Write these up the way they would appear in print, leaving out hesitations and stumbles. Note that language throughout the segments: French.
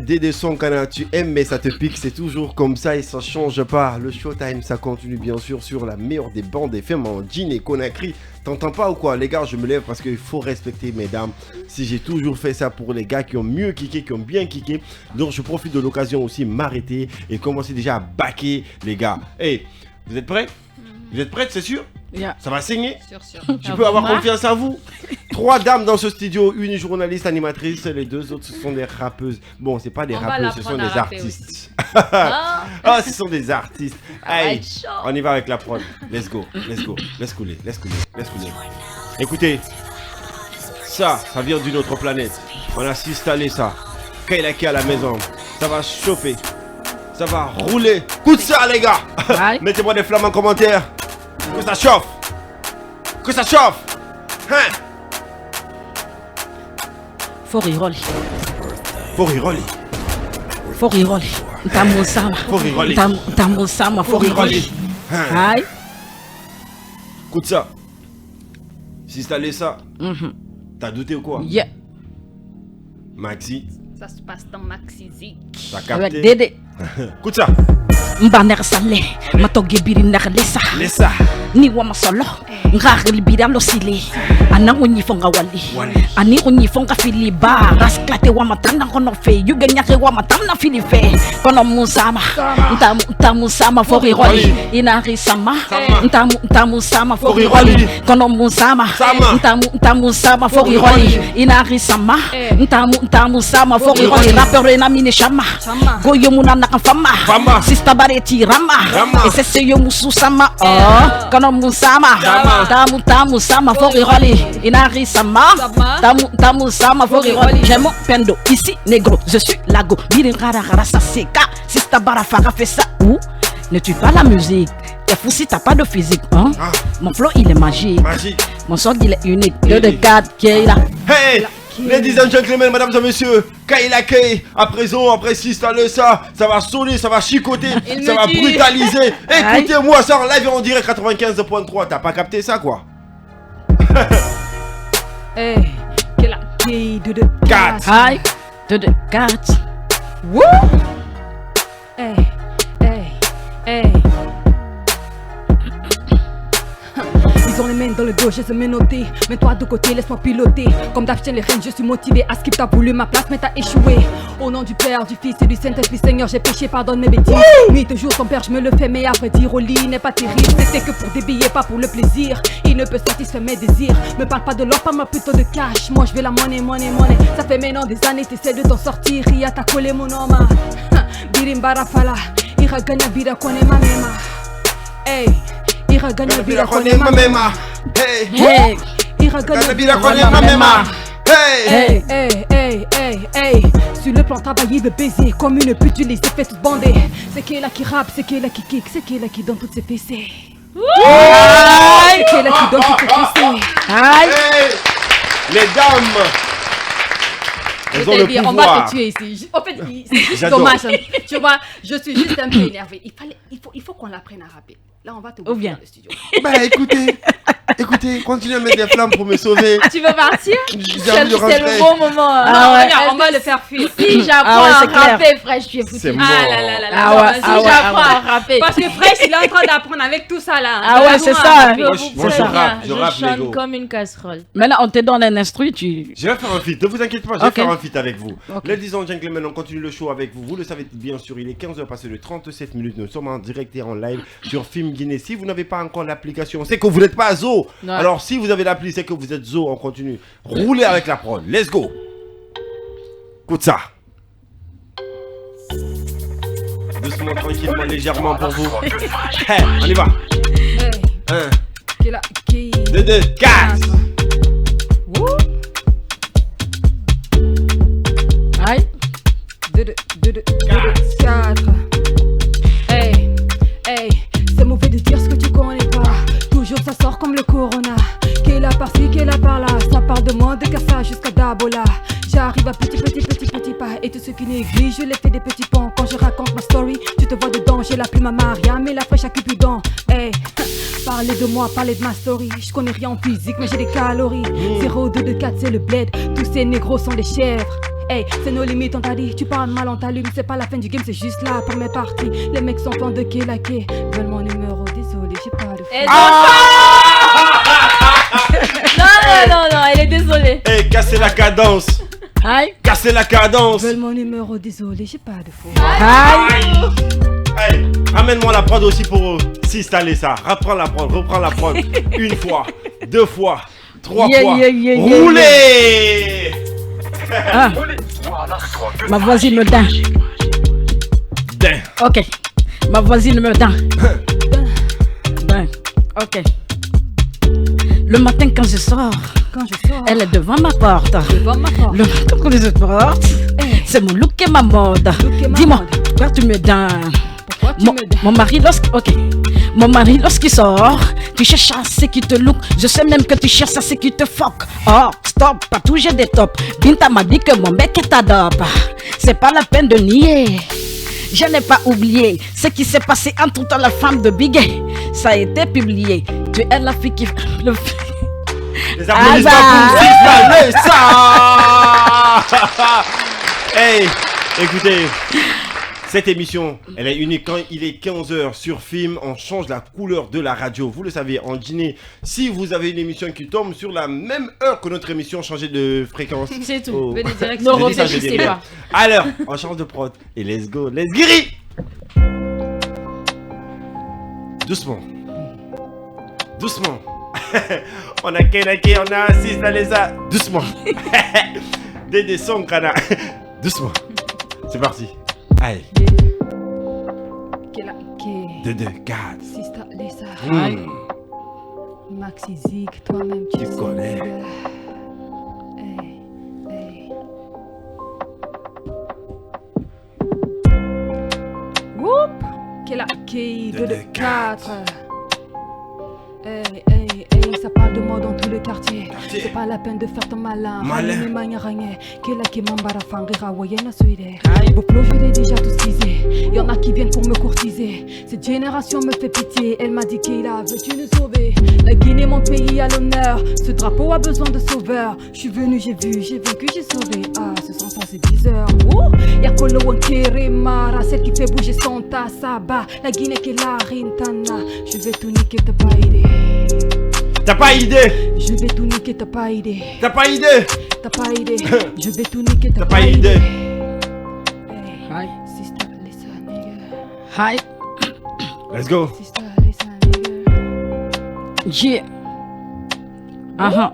Des sons quand tu aimes mais ça te pique, c'est toujours comme ça et ça change pas. Le Showtime ça continue bien sûr sur la meilleure des bandes FM en jean et Conakry. T'entends pas ou quoi les gars? Je me lève parce qu'il faut respecter mesdames. Si j'ai toujours fait ça pour les gars qui ont mieux kické, qui ont bien kické. Donc je profite de l'occasion aussi m'arrêter et commencer déjà à baquer les gars. Hey, vous êtes prêts? Vous êtes prêtes, c'est sûr? Yeah. Ça va saigner? Sûr. Je peux avoir confiance en vous. 3 dames dans ce studio, une journaliste animatrice, les 2 autres ce sont des rappeuses. Bon, c'est pas des rappeuses, ce sont des artistes. Ah, ce sont des artistes. Hey, on y va avec la prod. Let's go. Laisse couler. Écoutez, ça vient d'une autre planète. On a installé ça. Kailaki à la maison. Ça va chauffer. Ça va rouler. Coup de ça, les gars. Mettez-moi des flammes en commentaire. Que ça chauffe. Hein? Foriroli. Foriroli. Ntamusama. Foriroli. Aïe. Écoute ça. Si installé ça. T'as douté ou quoi? Yeah. Maxi. Ça se passe dans Maxi Zik. T'as capté? Dédé. Écoute ça. Mbaner salé. Matoge biri lesa. Laisse Ni wama solo. Ngari biri alosile. Ana unyi fonga wali. Ani unyi fonga filiba. Rasklate wama tanda kono fe. Yugenya wama tanda filife. Kono musama. Ntamusama foriroli. Inari sama. Ntamusama foriroli. Kono musama. Ntamusama foriroli. Inari sama. Ntamusama foriroli. Rapper na mine shama. Goyo muna nakafama. Sista bareti rama. Et c'est yo musu sama. Oh, kono musama. Tamu sama foriroli. Inari sama. Tamu sama foriroli. J'aime mon pendo ici négro. Je suis lago. Birin rara ça seka. Sista barafara fait ça où? Ne tue pas la musique. T'es fou si t'as pas de physique, hein? Mon flow il est magique. Mon son il est unique. 2 de 4 qui est là. Hey! Ladies and gentlemen, mesdames et messieurs, Kailaki, à présent, après 6 années, ça va sonner, ça va chicoter, ça va brutaliser. Écoutez-moi ça en live et en direct 95.3, t'as pas capté ça quoi? Hey, quelle accueil de 4. Aïe, 2 de 4. Wouh! Hey. Ils ont les mains dans le dos, je sais menotter. Mets-toi de côté, laisse-moi piloter. Comme d'afficher les rênes, je suis motivé à skip. T'as voulu ma place, mais t'as échoué. Au nom du Père, du Fils et du Saint-Esprit, Seigneur, j'ai péché, pardonne mes bêtises. Nuit et jour, ton père, je me le fais, mais à vrai dire, au lit n'est pas terrible. C'était que pour des billets, pas pour le plaisir. Il ne peut satisfaire mes désirs. Me parle pas de l'or, pas moi plutôt de cash. Moi, je veux la monnaie. Ça fait maintenant des années, t'essaies de t'en sortir. Ria t'a collé mon homme. Birimbara fala. Ira gagna bira kone ma mema. Hey. Ira gagna bira kone ma mema. Hey. Ira gagna bira kone ma mema. Hey. Sur le plan travailler de baiser. Comme une pute, tu les ai fait toutes bander. C'est qui là qui rappe, c'est qui là qui kick, c'est qui là qui donne toutes ses fessées. C'est qui là qui donne toutes ses fessées. Aïe. Les dames. Elles ont le pouvoir. On va te tuer ici. En fait, c'est juste dommage. Tu vois, je suis juste un peu énervé. Il faut qu'on l'apprenne à rapper. Là, on va te bouffer dans le studio. Bah écoutez, continuez à mettre des flammes pour me sauver. Tu veux partir? C'est le bon moment. On va le faire fuir. Si j'apprends à rapper, Fresh, tu es foutu. C'est mort. Si j'apprends à rapper. Parce que Fresh, il est en train d'apprendre avec tout ça là. Ah ouais, c'est ça. Moi, je rappe chante Lego. comme une casserole. Maintenant, on te donne un instru, tu... Je vais faire un feat, ne vous inquiétez pas, je vais faire un feat avec vous. Ladies and gentlemen, on continue le show avec vous. Vous le savez bien sûr, il est 15h passé de 37 minutes. Nous sommes en direct et en live sur Film Guinée. Si vous n'avez pas encore l'application, c'est que vous n'êtes pas Zo. Ouais. Alors si vous avez l'appli, c'est que vous êtes Zo. On continue. Roulez avec la prod. Let's go. Écoute ça. Doucement, tranquillement, légèrement pour vous. Hey, on y va. 1, 2, 4. Aïe. 4. Hey, c'est mauvais de dire ce que tu connais pas. Toujours ça sort comme le corona. Qu'est là par-ci, qu'est là par-là. Ça part de moi, de Kassa jusqu'à Dabola. J'arrive à petit pas. Et tout ce qui néglige, je les fais des petits ponts. Quand je raconte ma story, tu te vois dedans. J'ai la plume à Maria, mais la fraîche à Cupidon. Hey, parlez de moi, parlez de ma story. Je connais rien en physique, mais j'ai des calories. 0, 2, 4, c'est le bled. Tous ces négros sont des chèvres. Hey, c'est nos limites, on t'a dit. Tu parles mal, on t'allume. C'est pas la fin du game, c'est juste là pour mes parties. Les mecs sont fans de Kelake. Veulent mon numéro, désolé, j'ai pas de fou. Non, elle est désolée. Hey, cassez la cadence. Aïe. Cassez la cadence. Veulent mon numéro, désolé, j'ai pas de fou. Hey, ramène-moi la prod aussi pour s'installer ça. Reprends la prod. Une fois, 2 fois, 3 fois. Roulez. Ah. Ma voisine me dingue. Ok. Ma voisine me dingue. Ok. Le matin quand je sors, elle est devant ma porte. Le matin quand je sors, c'est mon look et ma mode. Dis-moi, pourquoi tu me dingues? Mon mari, mon mari, lorsqu'il sort, tu cherches à ce qui te look. Je sais même que tu cherches à ce qui te fuck. Oh, stop, pas toucher des tops. Binta m'a dit que mon mec est adop. C'est pas la peine de nier. Je n'ai pas oublié ce qui s'est passé entre toi et la femme de Biggie. Ça a été publié. Tu es la fille qui... Les applaudissements pour s'installer ça. Hey, écoutez. Cette émission, elle est unique. Quand il est 15h sur Film, on change la couleur de la radio. Vous le savez, en dîner, si vous avez une émission qui tombe sur la même heure que notre émission, changez de fréquence. C'est tout. Oh. Venez direct. Non, Je dis ça, je dis réfléchissez rien. Alors, on change de prod. Et let's go, let's guérir. Doucement. On a Kenake, on a Assis Naleza. Doucement. Dédé Sonkana. Doucement. C'est parti. Allez. 2, 4. Sista Lisa. Maxi Zik, toi-même Tu connais. Hey. Whoop. Kelake, 2, 4. Hey, ça parle de moi dans tout le quartier. C'est pas la peine de faire ton malin. Vos plots, je l'ai déjà tous teasé. Y'en a qui viennent pour me courtiser. Cette génération me fait pitié. Elle m'a dit qu'il a veux-tu nous sauver. La Guinée, mon pays à l'honneur. Ce drapeau a besoin de sauveur. Je suis venu, j'ai vu, j'ai vaincu, j'ai sauvé. Ah, ce sens ça c'est 10 heures. Y'a Kolo Wankere Mara, celle qui fait bouger son tas, Saba. La Guinée qui est la Rintana. Je vais tout niquer, t'as pas idée. T'as pas idée. Je vais tout niquer, t'as pas idée. T'as pas idée. Je vais tout niquer, t'as pas idée. Hi. Sister, listen, nigga. Hi. Let's go. Sister, listen, nigga. Yeah.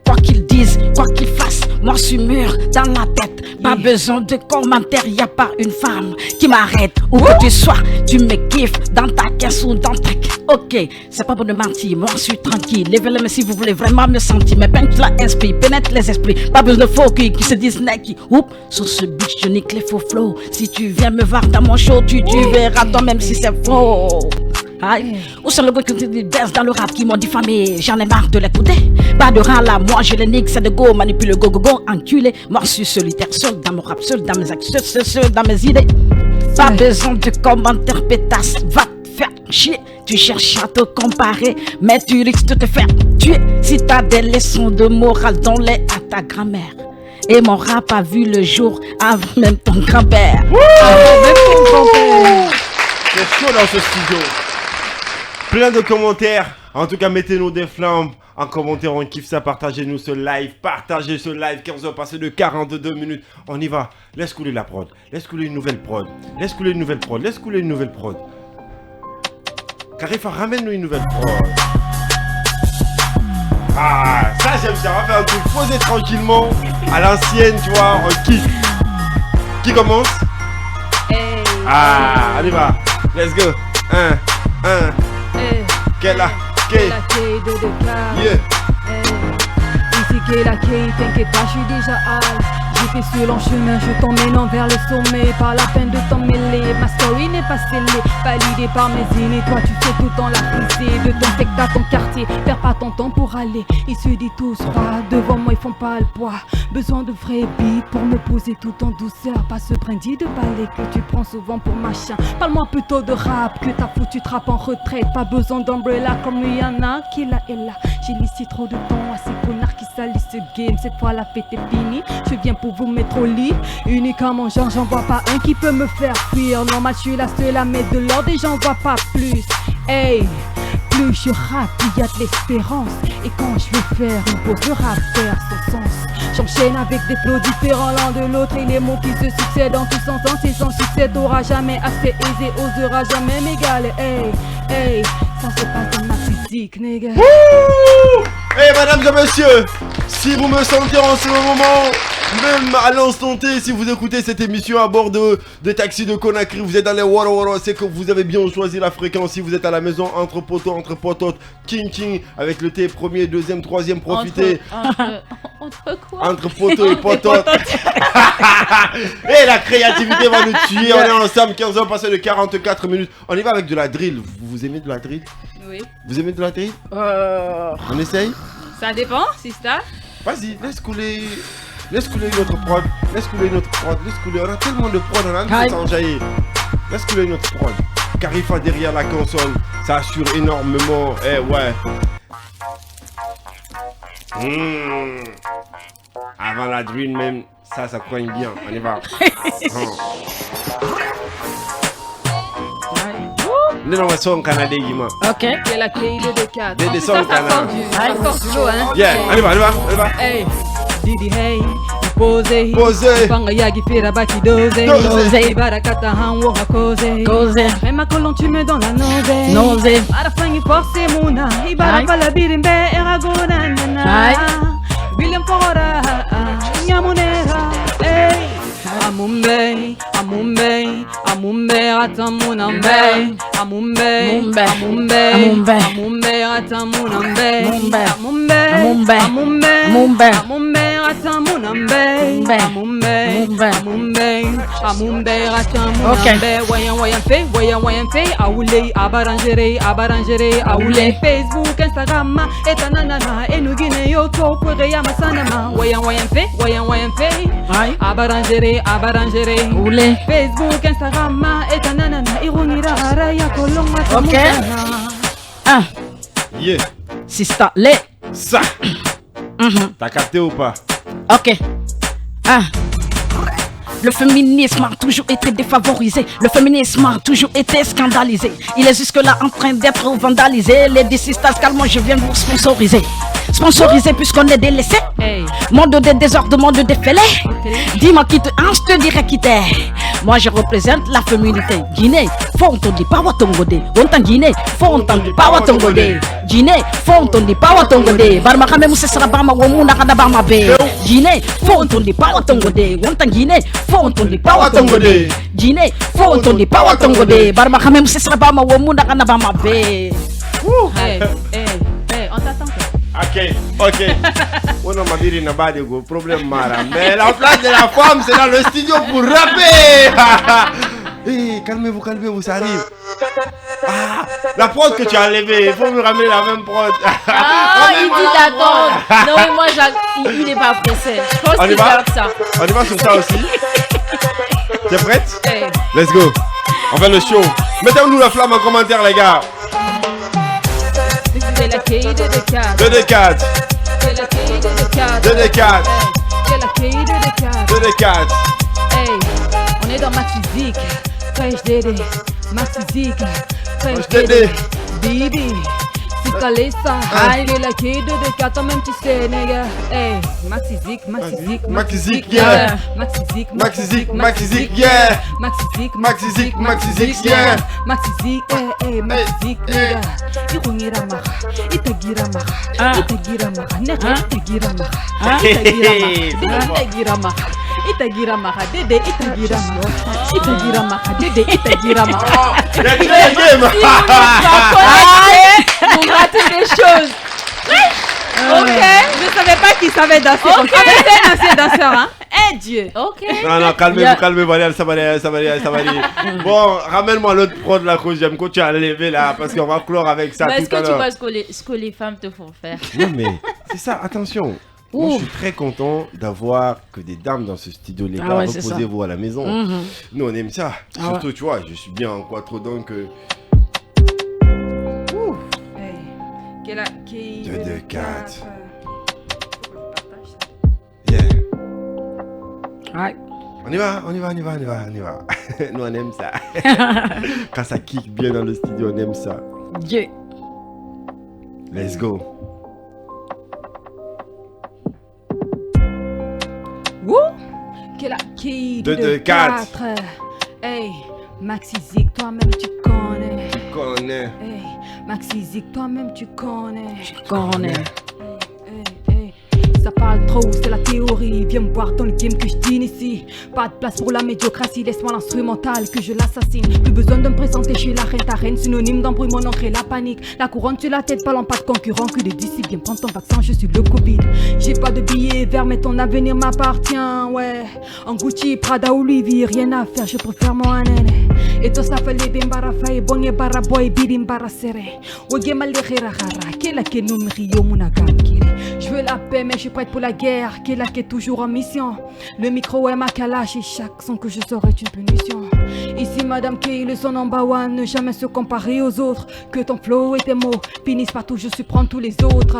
Quoi qu'ils disent, quoi qu'ils fassent, moi je suis mûr dans la tête. Pas besoin de commentaires, y a pas une femme qui m'arrête. Où que tu sois, tu me kiffes dans ta caisse ou dans ta... Ok, c'est pas pour de mentir, moi je suis tranquille. Levez-le si vous voulez vraiment me sentir. Mais peine la inspire, pénètre les esprits. Pas besoin de faux qui se disent Nike. Oups, sur ce beat je nique les faux flows. Si tu viens me voir dans mon show, tu verras toi-même si c'est faux. Aïe. Où sont les gars qui baissent dans le rap qui m'ont diffamé? J'en ai marre de l'écouter. Pas de rang là, moi je les nique, c'est de go, manipule le go, enculé. Moi je suis solitaire, seul dans mon rap, seul dans mes actes, seul dans mes idées. Pas besoin de commentaires pétasses, va te faire chier. Tu cherches à te comparer, mais tu risques de te faire tuer. Si t'as des leçons de morale, donne-les à ta grand-mère. Et mon rap a vu le jour avant même ton grand-père. C'est chaud dans ce studio. Plein de commentaires. En tout cas, mettez-nous des flammes en commentaire. On kiffe ça. Partagez-nous ce live. Partagez ce live. 15h passé de 42 minutes. On y va. Laisse couler la prod. Laisse couler une nouvelle prod. Laisse couler une nouvelle prod. Laisse couler une nouvelle prod. Carifa, ramène-nous une nouvelle prod. Ah, ça j'aime ça. On va faire un truc posé tranquillement. À l'ancienne, tu vois. On kick. Qui commence? Ah, on y va. Let's go. 1. Kela, yeah. Ici Kelake, t'inquiète pas, je suis déjà high. J'étais sur le chemin, je t'emmène vers le sommet. Pas la peine de t'en mêler, ma story n'est pas scellée. Validée par mes aînés, toi tu fais tout dans la frisée. De ton secteur à ton quartier, perds pas ton temps pour aller. Ils se disent tous pas, devant moi ils font pas le poids. Besoin de vrais beats pour me poser tout en douceur. Pas ce brindis de balai que tu prends souvent pour machin. Parle-moi plutôt de rap, que ta foutu trappe en retraite. Pas besoin d'umbrella comme Rihanna qui là est là. J'ai laissé trop de temps à ces connards qui salissent ce game. Cette fois la fête est finie, je viens pour vous mettre au lit. Unique à mon genre, j'en vois pas un qui peut me faire fuir. Normal, je suis la seule à mettre de l'ordre et j'en vois pas plus. Hey, plus je rappe, il y a de l'espérance. Et quand je veux faire une pause, le rap perd son sens. J'enchaîne avec des flots différents l'un de l'autre. Et les mots qui se succèdent en tous sens. Et sans succès t'auras jamais assez aisé, osera jamais m'égaler. Hey, hey, ça se passe dans ma physique, nigga. Hey mesdames et messieurs, si vous me sentez en ce moment, même à l'instant T, si vous écoutez cette émission à bord de taxi de Conakry, vous êtes dans les Wara Wara, c'est que vous avez bien choisi la fréquence. Si vous êtes à la maison, entre potos, king, avec le thé, premier, deuxième, troisième, profitez. Entre quoi? Entre potos et pototes. Et la créativité va nous tuer, on est ensemble, 15h passé de 44 minutes. On y va avec de la drill, vous aimez de la drill? Oui. Vous aimez de la drill? On essaye? Ça dépend, sister. Vas-y, laisse couler notre prod. Laisse couler. On a tellement de prod, on a envie de s'enjailler. Laisse couler notre prod. Carifa derrière la console, ça assure énormément. Eh ouais. Avant la drill même, ça coigne bien. On y va. Le nom est son canadien, Guima. Ok. C'est la clé de Descartes. Des sons Ça canadiens. sort du lot, hein. Yeah, on y va. Hey, Didi hey, pose. Posez. Panga yagi fera baki doze. Doze. Ibarakata hanwo hakoze. Cause. Rema colon tu me dans la nose. Nose. Arafangi force muna. Ibaraka la birimbe eragona nana. Aye. William Fora. Nyamunera. Hey. Amumbe, atamunambe. Amumbe, atamunambe. Amumbe, atamunambe. Voyant fait, abarangere, aoulé. Facebook, Instagram, etananana, enugine yoto, pureya masanama. Voyant fait, abarangere, Oulé. Facebook, Instagram, etananana, irunira haraya kolonga tamutana. Yeah. Sister, les. Ça. T'as capté ou pas? Ok. Le féminisme a toujours été défavorisé. Le féminisme a toujours été scandalisé. Il est jusque-là en train d'être vandalisé. Les D-Sisters, calmement, je viens vous sponsoriser. Sponsoriser puisqu'on est délaissé. Hey. Monde de désordre, monde de fêlés. Dis-moi qui te hanche, je te dirai qui t'es. Moi je représente la féminité. Guinée, faut entendre pas Watongode. On t'en Guinée, faut entendre pas Watongode. Guinée, faut entendre pas Watongode. Barma kame mousse sera barma womuna kada barma be. Guinée, faut entendre pas Watongode. On t'en Guinée, faut entendre pas Watongode. Guinée, faut entendre pas Watongode. Barma kame mousse sera barma womuna kada barma be. Hey, on t'attend. Ok. On a dit qu'il n'y a pas de problème, Mara. Mais la place de la femme, c'est dans le studio pour rapper. Hey, calmez-vous, ça arrive. La prod que tu as enlevée, il faut me ramener la même prod. Il dit d'attendre. Non, mais moi, il n'est pas pressé. Je pense qu'il garde ça. On y va sur ça aussi. T'es prête? Hey. Let's go. On fait le show. Mettez-nous la flamme en commentaire, les gars. C'est la clé de Descartes. 2D4. C'est la clé de Descartes. 2D4. C'est la clé de Descartes. 2D4. Hey, on est dans ma physique. Fresh Dédé, ma physique. Fresh Dédé, Bibi. Si t'as les ça, c'est la clé de Descartes, toi-même tu sais, nigga. Hey, ma physique, yeah. ma physique, yeah. ma physique, yeah. Ma physique, yeah. Ma physique, ma physique, nigga. Irungira mara, itagira mara, itagira mara, neka itagira mara, itagira mara, itagira mara, Dédé itagira mara, itagira mara, Dédé itagira mara. Vous ratez des choses. Ok. Je savais pas qu'il savait danser. Ok. C'est un ancien danseur, hein. Eh Dieu. Ok. Non, calmez-vous, Marielle, ça va aller. Bon, ramène-moi l'autre prod là que j'aime, que tu as enlevé là, parce qu'on va clore avec ça Mais est-ce tout à que tu l'heure. vois ce que les femmes te font faire? Non mais, c'est ça, attention. Moi, je suis très content d'avoir que des dames dans ce studio, les gars. Ouais, c'est Reposez-vous à la maison. Nous, on aime ça. Surtout, ouais. tu vois, je suis bien en quattro donc. 2, 2, 4. Yeah. Ouais. On y va. Nous, on aime ça. Quand ça kick bien dans le studio, on aime ça. Yeah. Let's go. Wouh. 2, 2, 4. Hey, Maxi Zik, toi-même tu connais. Tu connais. Hey, Maxi Zik, toi-même tu connais. Ça parle trop, c'est la théorie. Viens me voir dans le game que je dîne ici. Pas de place pour la médiocratie, laisse-moi l'instrumental que je l'assassine. Plus besoin de me présenter chez la reine, ta reine. Synonyme d'embrouille, mon nom crée la panique. La couronne sur la tête, parlant pas de concurrent que des disciples. Viens prendre ton vaccin, je suis le Covid. J'ai pas de billets verts, mais ton avenir m'appartient, ouais. En Gucci, Prada ou Louis V, rien à faire, je préfère mon nene. Et toi ça fait les bimbara faye, bonye bara boy, bidimbara serré. Wege malere rara, kela ke numrio munaga kiri. Je veux la paix, mais je suis prête pour la guerre. Kela qui est toujours en mission. Le micro est ma calache et chaque son que je sors est une punition. Ici, Madame Kay, le son number one, ne jamais se comparer aux autres. Que ton flow et tes mots finissent partout, je surprends tous les autres.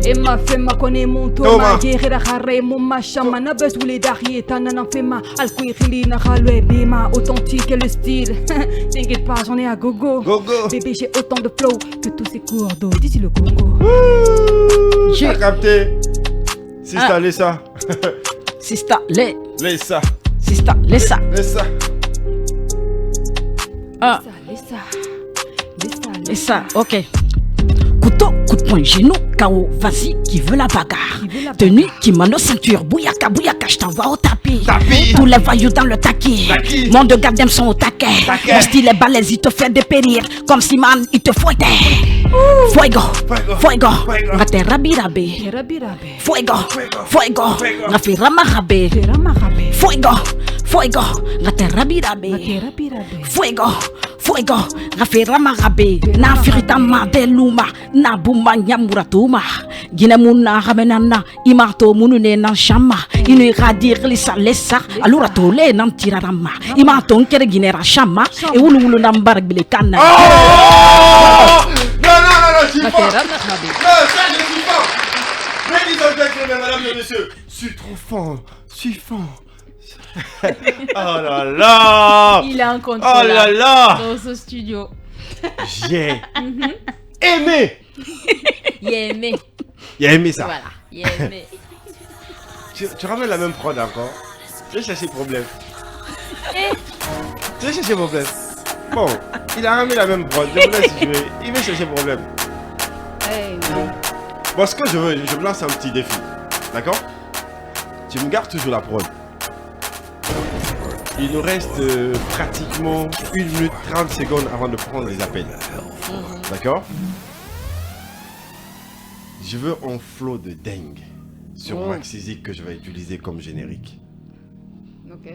Et ma femme m'a connaît mon tour, ma guerre la rare, mon machin, ma nabes ou les darriers, t'en fait ma alquiri, na ralwe, bima, authentique et le style. T'inquiète pas, j'en ai à gogo. Bébé, j'ai autant de flow que tous ces cours d'eau. Dis-tu le Congo? J'ai capté. Sista, Lessa. Sista, Lessa. Sista, Lessa. Ah. Lessa, ok. Couteau, coup de poing, genou, KO, vas-y, qui veut la bagarre. Tenue, kimono, ceinture, bouyaka, je t'envoie au tapis. Tous les voyous dans le taquet. Mon de gardien sont au taquet. Mon style est balèze, il te fait dépérir. Comme si man, il te fouettait. Fuego, ngate rabirabe. Fuego, ngafi ramarabe. Fuego, ngate rabirabe. Fuego, ngafi ramarabe. Na firita ma deluma, na buma nyamuratuma. Ginemuna ramenana, imarto munune nan shama. Inu iradir lisa lesa, alura tole nan tirarama. Imarto nkere ginera shama, e wulu nambar bilekana. Non, je suis fort. Non, ça, je suis fort. Ladies and gentlemen, mesdames et messieurs, je suis trop fort. Oh là là. Il est incontrôlable dans ce studio. J'ai aimé. Il a aimé ça. Voilà, il a aimé. Tu ramènes la même prod encore. Je vais chercher problème. Bon, il a ramené la même prod. Je vous laisse jouer. Il va chercher problème. Bon, ce que je veux, je me lance un petit défi. D'accord? Tu me gardes toujours la prod. Il nous reste pratiquement 1 minute 30 secondes avant de prendre les appels. D'accord? Je veux un flow de dingue sur Maxi Zik que je vais utiliser comme générique. Ok.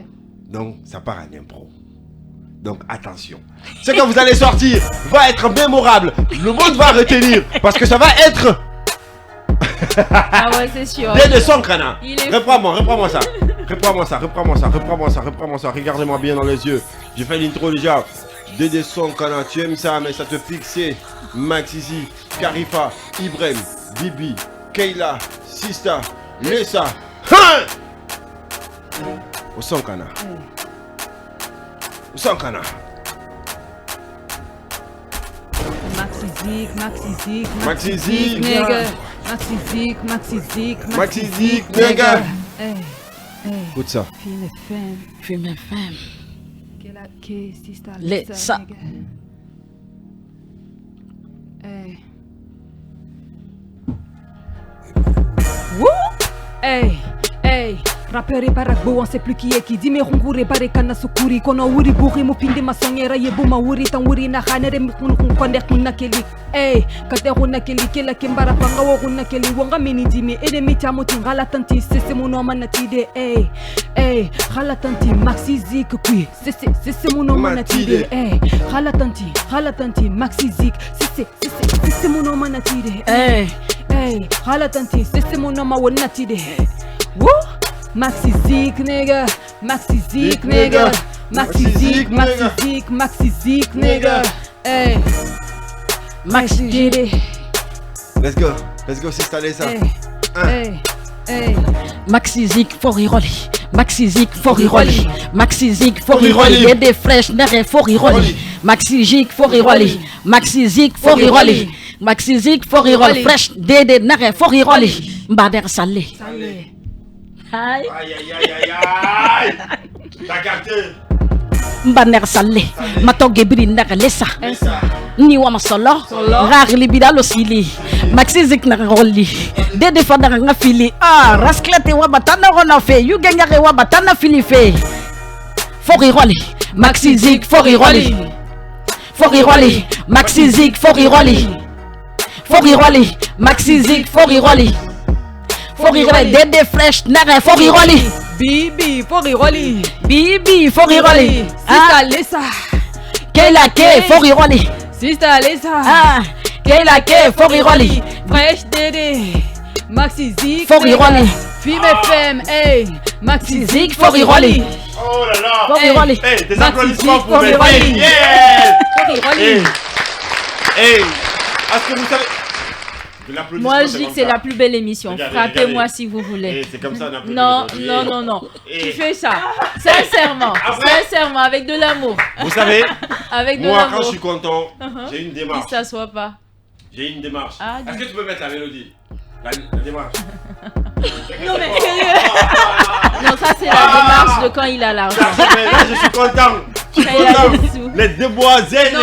Donc, ça part à l'impro. Donc, attention. Ce que vous allez sortir va être mémorable. Le monde va retenir parce que ça va être... Ah ouais, c'est sûr. Bien de son, Kana. Reprends-moi ça. Regardez-moi bien dans les yeux. J'ai fait l'intro déjà. Dédé son, Kana. Tu aimes ça, mais ça te pique. C'est Maxi Zik, Karifa, Ibrahim, Bibi, Kayla, Sista, Lessa. Au son, Kana. Maxi Zik, nigga. Maxi Zik, nigga. Hey. Écoute ça. Fume FM. Sista, Lessa. Hey. Woo! Hey. Rappeur et barakbo, on sait plus qui est qui dit mais rungure barekana sukuri kono wuri buri mupinde masonyera yebuma wuri tan wuri na khanere mikunu konde kunna keli kate kunna keli kela kimbara panga wo kunna keli wonga mini dimi ede mitamo tingala tanti sese muno manatide khala tanti Maxi Zik kui sese muno manatide khala tanti Maxi Zik sese muno manatide khala tanti sese muno mawanatide woo. Maxi Zik, nigga. Maxi Zik, nigga. Hey. Maxi did it. Let's go, s'installer ça. Maxi Zik, Foriroli. Maxi Zik, Foriroli. Maxi Zik, Foriroli. Et des fraîches, nere, Foriroli. Maxi Zik, Foriroli. Maxi Zik, Foriroli. Maxi Zik, Foriroli. Fraîche, Dédé, nere, Foriroli. Mbader Salé. Aïe, aïe, aïe, aïe, aïe. T'as capté? Mbader Salé. Matogebri, nere, Lessa. Ni wa masolo ragli bidalo sili maxi zik na rolli dede fada nga fili rasklete wa batana rona fe yu genya wa batana fili fe fori rolli maxi zik fori rolli maxi zik fori rolli maxi zik fori rolli dede fresh na fori rolli Bibi fori rolli ah Lessa Kela ke fori rolli Sister Lessa Kela ke Foriroli Fresh Dédé Maxi Zik Foriroli Film FM Maxi Zik Foriroli Oh là là Foriroli Des applaudissements pour mes Foriroli Est-ce que vous savez Moi je dis que c'est la plus belle émission. Frappez-moi si vous voulez. C'est comme ça, non. Tu fais ça. Sincèrement. Sincèrement, avec de l'amour. Vous savez, avec de moi l'amour. quand je suis content, j'ai une démarche. Il s'assoit pas. J'ai une démarche. Est-ce que tu peux mettre la mélodie? La démarche. Non mais Non, ça c'est la démarche de quand il a l'argent. Là, je suis content. Les demoiselles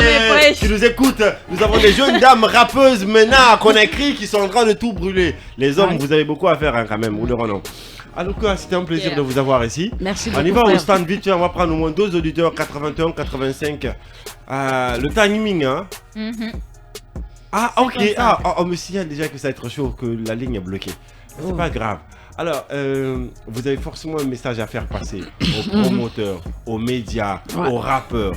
qui nous écoutent, nous avons des jeunes dames rappeuses maintenant à Conakry qui sont en train de tout brûler. Les hommes, vous avez beaucoup à faire quand même, ou le renom. Alors c'était un plaisir de vous avoir ici. Merci beaucoup. On y va au stand vite, on va prendre au moins 2 auditeurs, 81, 85. Le timing, hein. Ah ok, on me signale déjà que ça va être chaud, que la ligne est bloquée. C'est pas grave. Alors, vous avez forcément un message à faire passer aux promoteurs, aux médias, aux rappeurs.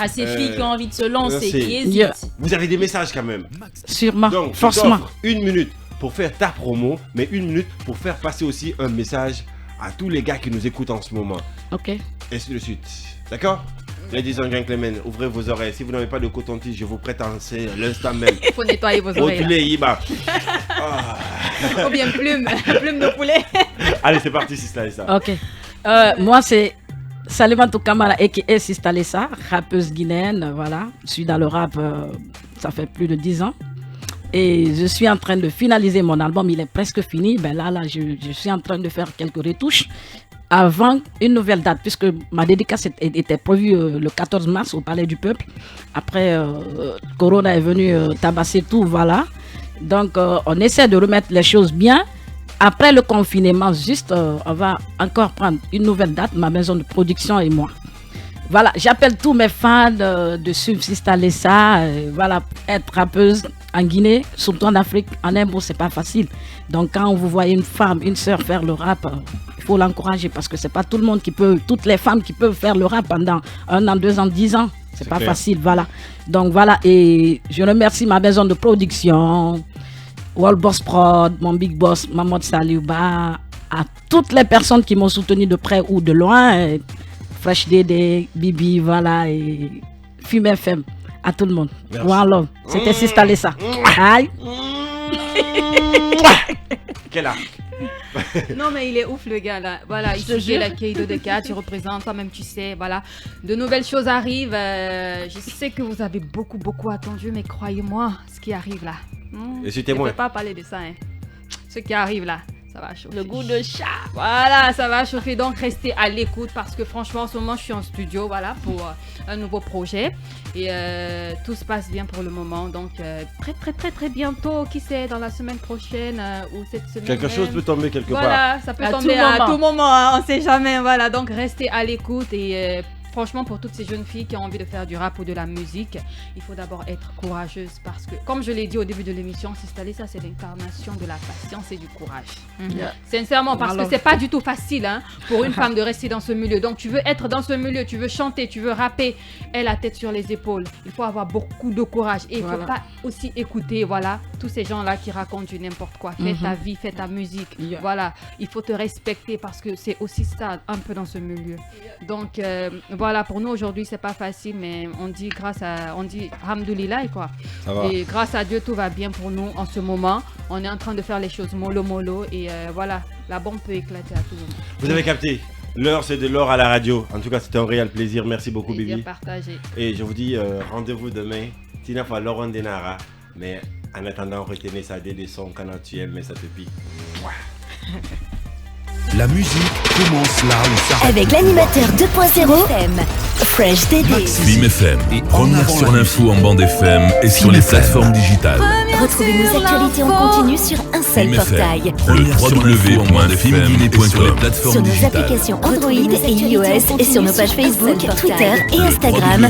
À ces filles qui ont envie de se lancer, qui hésitent. Vous avez des messages quand même. Sûrement, donc, forcément. 1 minute pour faire ta promo, mais 1 minute pour faire passer aussi un message à tous les gars qui nous écoutent en ce moment. Ok. Et ainsi de suite. D'accord? Ladies and gentlemen, ouvrez vos oreilles. Si vous n'avez pas de coton-tige, je vous prête à l'instant même. il faut nettoyer vos oreilles. Ou bien plume de poulet. Allez, c'est parti, Sista Lessa. Ok. Moi, c'est Salimantou Kamara, a.k.a. Sista Lessa, rappeuse guinéenne. Voilà. Je suis dans le rap, ça fait plus de 10 ans. Et je suis en train de finaliser mon album. Il est presque fini. Ben là, je suis en train de faire quelques retouches avant une nouvelle date, puisque ma dédicace était prévue le 14 mars au Palais du Peuple. Après, Corona est venu tabasser tout, voilà. Donc, on essaie de remettre les choses bien. Après le confinement, juste, on va encore prendre une nouvelle date, ma maison de production et moi. Voilà, j'appelle tous mes fans de suivre Sista Lessa. Voilà, être rappeuse en Guinée, surtout en Afrique, en Imbo, c'est pas facile. Donc, quand vous voyez une femme, une sœur faire le rap, il faut l'encourager parce que c'est pas tout le monde qui peut, toutes les femmes qui peuvent faire le rap pendant 1 an, 2 ans, 10 ans. C'est pas facile, voilà. Donc, voilà, et je remercie ma maison de production, Wall Boss Prod, mon big boss, Mahmoud Saliouba, à toutes les personnes qui m'ont soutenu de près ou de loin. Fresh Dédé, Bibi, voilà, et Film FM, à tout le monde. One love. C'était Sista Lessa. Aïe. Quel art. Non mais il est ouf le gars là. Voilà, il se fait la Keido de 4, tu représentes toi-même, tu sais, voilà. De nouvelles choses arrivent. Je sais que vous avez beaucoup attendu, mais croyez-moi, ce qui arrive là. Et je témoin. Je ne peux pas parler de ça. Hein. Ce qui arrive là. Ça va chauffer. Le goût de chat. Voilà, ça va chauffer. Donc, restez à l'écoute parce que franchement, en ce moment, je suis en studio, voilà, pour un nouveau projet. Et tout se passe bien pour le moment. Donc, très bientôt, qui sait, dans la semaine prochaine ou cette semaine. Quelque chose peut tomber quelque part. Voilà, ça peut tomber à tout moment. Hein, on ne sait jamais. Voilà, donc restez à l'écoute et... franchement, pour toutes ces jeunes filles qui ont envie de faire du rap ou de la musique, il faut d'abord être courageuse parce que, comme je l'ai dit au début de l'émission, Sista Lessa, c'est l'incarnation de la patience et du courage. Sincèrement, parce que c'est pas du tout facile hein, pour une femme de rester dans ce milieu. Donc, tu veux être dans ce milieu, tu veux chanter, tu veux rapper, et la tête sur les épaules. Il faut avoir beaucoup de courage et il faut pas aussi écouter, voilà, tous ces gens-là qui racontent du n'importe quoi. Fais ta vie, fais ta musique. Voilà, il faut te respecter parce que c'est aussi ça un peu dans ce milieu. Donc, voilà, pour nous aujourd'hui c'est pas facile, mais on dit Hamdoulillah quoi. Et grâce à Dieu tout va bien pour nous en ce moment. On est en train de faire les choses mollo et voilà, la bombe peut éclater à tout moment. Vous avez capté, l'heure c'est de l'or à la radio. En tout cas c'était un réel plaisir, merci beaucoup plaisir Bibi. Partagé. Et je vous dis rendez-vous demain. Tina fa Laurent Denara, mais en attendant retenez ça des sons quand tu aimes mais ça te pique. Ouais. La musique commence là où ça. Avec l'animateur 2.0 FM, Fresh Dédé. Film FM et première sur l'info en bande FM et sur les plateformes digitales. Retrouvez nos actualités en continu sur un seul portail. Le www.filmdine.com. Sur nos applications Android et iOS et sur nos pages Facebook, Twitter et Instagram.